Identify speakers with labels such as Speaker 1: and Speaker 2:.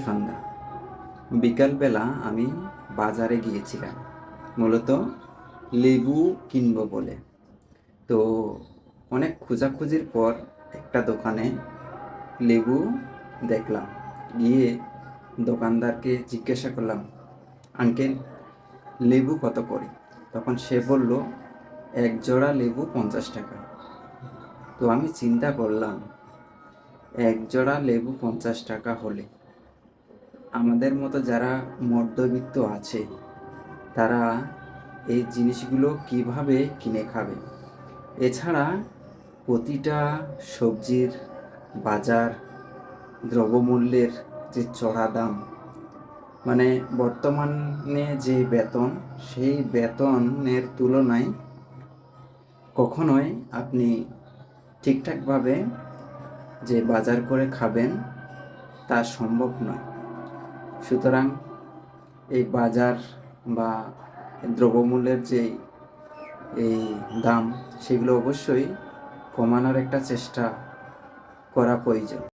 Speaker 1: সন্ধ্যা। বিকালবেলা আমি বাজারে গিয়েছিলাম মূলত লেবু কিনবো বলে। তো অনেক খোঁজাখুঁজির পর একটা দোকানে লেবু দেখলাম। গিয়ে দোকানদারকে জিজ্ঞাসা করলাম, আঙ্কেল লেবু কত করে? তখন সে বলল, এক জোড়া লেবু 50 টাকা। তো আমি চিন্তা করলাম, এক জোড়া লেবু 50 টাকা হলে আমাদের মতো যারা মধ্যবিত্ত আছে তারা এই জিনিসগুলো কিভাবে কিনে খাবে? এছাড়া প্রতিটা সবজির বাজার দ্রব্যমূল্যের যে চড়া দাম, মানে বর্তমানে যে বেতন, সেই বেতনের তুলনায় কখনোই আপনি ঠিকঠাকভাবে যে বাজার করে খাবেন তা সম্ভব নয়। সুতরাং এই বাজার বা দ্রব্যমূল্যের যে এই দাম, সেগুলো অবশ্যই কমানোর একটা চেষ্টা করা প্রয়োজন।